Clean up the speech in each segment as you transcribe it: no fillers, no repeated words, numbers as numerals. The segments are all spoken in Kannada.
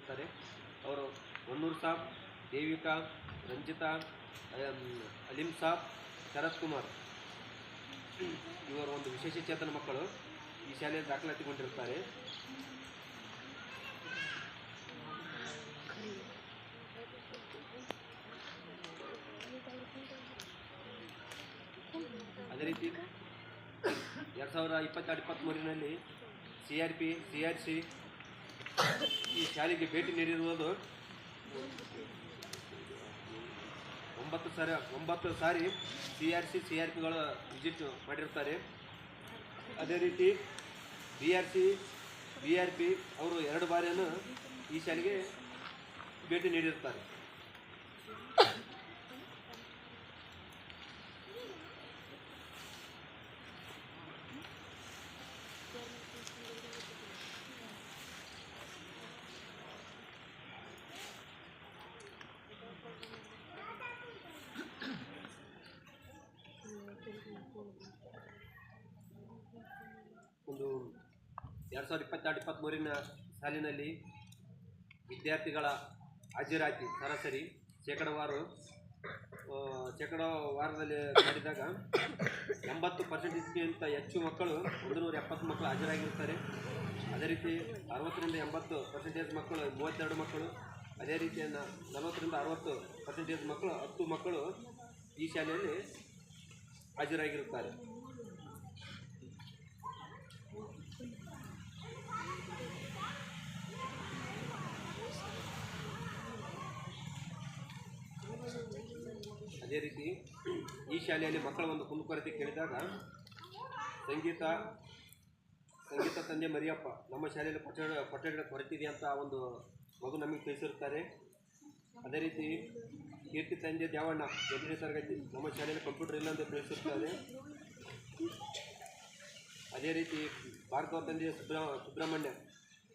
ಆಗಿರ್ತಾರೆ. ಅವರು ಹೊನ್ನೂರು ಸಾಬ್, ದೇವಿಕಾ, ರಂಜಿತಾ, ಅಲಿಂ ಸಾಬ್, ಶರತ್ ಕುಮಾರ್ ಇವರು ಒಂದು ವಿಶೇಷ ಚೇತನ ಮಕ್ಕಳು ಈ ಶಾಲೆಯಲ್ಲಿ ದಾಖಲಾತಿಗೊಂಡಿರ್ತಾರೆ. ಅದೇ ರೀತಿ 2022-23ರಲ್ಲಿ CRC ಈ ಶಾಲೆಗೆ ಭೇಟಿ ನೀಡಿರುವುದು 9 ಸಾರಿ CRPಗಳು ವಿಸಿಟ್ ಮಾಡಿರ್ತಾರೆ. ಅದೇ ರೀತಿ BRP ಅವರು 2 ಬಾರಿಯನ್ನು ಈ ಶಾಲೆಗೆ ಭೇಟಿ ನೀಡಿರ್ತಾರೆ. ಒಂದು 2022-23ನ ಸಾಲಿನಲ್ಲಿ ವಿದ್ಯಾರ್ಥಿಗಳ ಹಾಜರಾತಿ ಸರಾಸರಿ ಶೇಕಡಾವಾರದಲ್ಲಿ ಮಾಡಿದಾಗ 80%ಗಿಂತ ಹೆಚ್ಚು ಮಕ್ಕಳು 170 ಮಕ್ಕಳು ಹಾಜರಾಗಿರ್ತಾರೆ. ಅದೇ ರೀತಿ 60-80% ಮಕ್ಕಳು 32 ಮಕ್ಕಳು, ಅದೇ ರೀತಿ 40-60% ಮಕ್ಕಳು 10 ಮಕ್ಕಳು ಈ ಶಾಲೆಯಲ್ಲಿ ಹಾಜರಾಗಿರುತ್ತಾರೆ. ಅದೇ ರೀತಿ ಈ ಶಾಲೆಯಲ್ಲಿ ಮಕ್ಕಳ ಒಂದು ಕುಂದುಕೊರತೆ ಕೇಳಿದಾಗ ಸಂಗೀತ ತಂದೆ ಮರಿಯಪ್ಪ, ನಮ್ಮ ಶಾಲೆಯಲ್ಲಿ ಕೊಠಡಿಗಳ ಕೊರತೆ ಇದೆ ಅಂತ ಒಂದು ಮಗು ನಮಗೆ ತಿಳಿಸಿರುತ್ತಾರೆ. ಅದೇ ರೀತಿ ಕೀರ್ತಿ ತಂದೆ ದೇವಣ್ಣ 8ನೇ ತರಗತಿ, ನಮ್ಮ ಶಾಲೆಯಲ್ಲಿ ಕಂಪ್ಯೂಟರ್ ಇಲ್ಲ ಅಂತ ತಿಳಿಸಿರುತ್ತಾರೆ. ಅದೇ ರೀತಿ ಭಾರ್ಗವ ತಂದೆ ಸುಬ್ರಹ್ಮಣ್ಯ,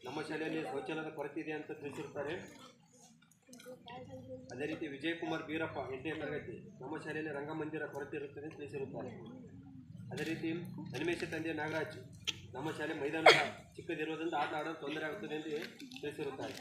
ನಮ್ಮ ಶಾಲೆಯಲ್ಲಿ ಶೌಚಾಲಯದ ಕೊರತೆ ಇದೆ ಅಂತ ತಿಳಿಸಿರುತ್ತಾರೆ. ಅದೇ ರೀತಿ ವಿಜಯಕುಮಾರ್ ಬೀರಪ್ಪ 8ನೇ ತರಗತಿ, ನಮ್ಮ ಶಾಲೆಯಲ್ಲಿ ರಂಗಮಂದಿರ ಕೊರತೆ ಇರುತ್ತದೆ ಅಂತ ತಿಳಿಸಿರುತ್ತಾರೆ. ಅದೇ ರೀತಿ ಹನುಮೇಶ ತಂದೆ ನಾಗರಾಜ್, ನಮ್ಮ ಶಾಲೆ ಮೈದಾನ ಚಿಕ್ಕದಿರುವುದರಿಂದ ಆಟ ಆಡಲು ತೊಂದರೆ ಆಗುತ್ತದೆ ಎಂದು ತಿಳಿಸಿರುತ್ತಾರೆ.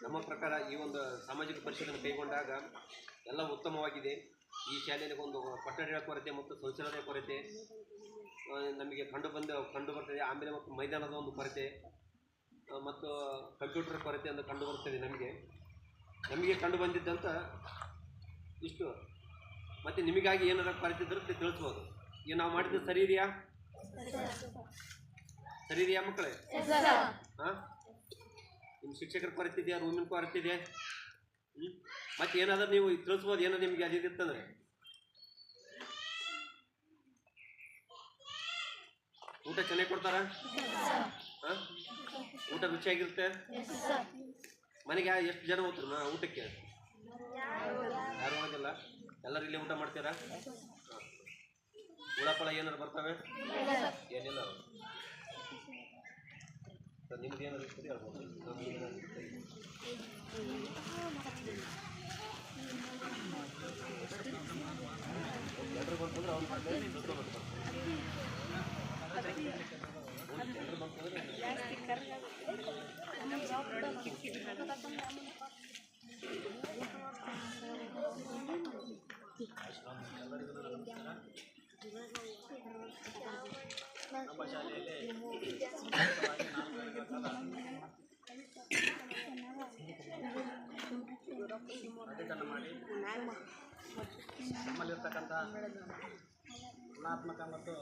ನಮ್ಮ ಪ್ರಕಾರ ಈ ಒಂದು ಸಾಮಾಜಿಕ ಪರಿಶೀಲನೆ ಕೈಗೊಂಡಾಗ ಎಲ್ಲ ಉತ್ತಮವಾಗಿದೆ. ಈ ಶಾಲೆಯಲ್ಲಿ ಒಂದು ಕೊಠಡಿಗಳ ಕೊರತೆ ಮತ್ತು ಶೌಚಾಲಯದ ಕೊರತೆ ನಮಗೆ ಕಂಡು ಬರ್ತದೆ. ಆಮೇಲೆ ಮತ್ತು ಮೈದಾನದ ಒಂದು ಕೊರತೆ ಮತ್ತು ಕಂಪ್ಯೂಟರ್ ಕೊರತೆ ಅಂತ ಕಂಡು ಬರ್ತದೆ. ನಮಗೆ ಕಂಡು ಬಂದಿದ್ದಂತ ಇಷ್ಟು. ಮತ್ತು ನಿಮಗಾಗಿ ಏನಾರ ಕೊರತೆ ಇದ್ರೆ ತಿಳಿಸ್ಬೋದು. ಈಗ ನಾವು ಮಾಡಿದ್ದು ಸರಿ ಇದೆಯಾ ಮಕ್ಕಳೇ? ಹಾಂ, ನಿಮ್ಮ ಶಿಕ್ಷಕರ ಕೊರತೆ ಇದೆಯಾ, ರೂಮಿನ ಕೊರತೆ ಇದೆ? ಮತ್ತೆ ಏನಾದರೂ ನೀವು ತಿಳಿಸ್ಬೋದು. ಏನೋ ನಿಮಗೆ ಅದಿತ್ತಂದರೆ ಊಟ ಚೆನ್ನಾಗಿ ಕೊಡ್ತಾರಾ? ಹಾಂ, ಊಟ ರುಚಿಯಾಗಿರುತ್ತೆ? ಮನೆಗೆ ಎಷ್ಟು ಜನ ಹೋಗ್ತಾರೆ ಊಟಕ್ಕೆ? ಯಾರು ಹೋಗೋದಿಲ್ಲ, ಎಲ್ಲರೂ ಇಲ್ಲೇ ಊಟ ಮಾಡ್ತೀರಾ? ಹುಳಪಳ ಏನಾರು ಬರ್ತವೆ? ಏನಿಲ್ಲ. ನಿಮ್ದು ಏನಾದ್ರು ಇರ್ತದೆ ಹೇಳ್ಬೋದು. ಎಲ್ಲರೂ ಬಂತಂದ್ರೆ ಅವ್ರು ಮಾಡ್ತಾರೆ, ಎಲ್ಲರೂ ಬಂತಂದ್ರೆ ನಮ್ಮ ಶಾಲೆಯಲ್ಲಿ ಅಧ್ಯಯನ ಮಾಡಿ ನಮ್ಮಲ್ಲಿರ್ತಕ್ಕಂಥ ಗುಣಾತ್ಮಕ ಮತ್ತು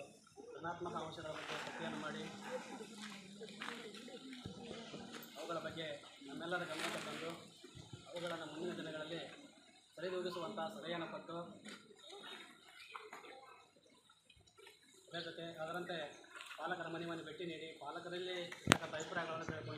ಋಣಾತ್ಮಕ ಅಂಶಗಳ ಬಗ್ಗೆ ಪಟ್ಟಿಯನ್ನು ಮಾಡಿ ಅವುಗಳ ಬಗ್ಗೆ ನಮ್ಮೆಲ್ಲರ ಗಮನಕ್ಕೆ ತಂದು ಅವುಗಳನ್ನು ಮುಂದಿನ ದಿನಗಳಲ್ಲಿ ಸರಿದೂಗಿಸುವಂಥ ಸಲಹೆಯನ್ನು ಕೊಟ್ಟು ಅದರ ಜೊತೆ ಅದರಂತೆ ಪಾಲಕರ ಮನೆ ಭೇಟಿ ನೀಡಿ ಪಾಲಕರಲ್ಲಿ ಅಭಿಪ್ರಾಯಗಳನ್ನು ತಿಳ್ಕೊಂಡು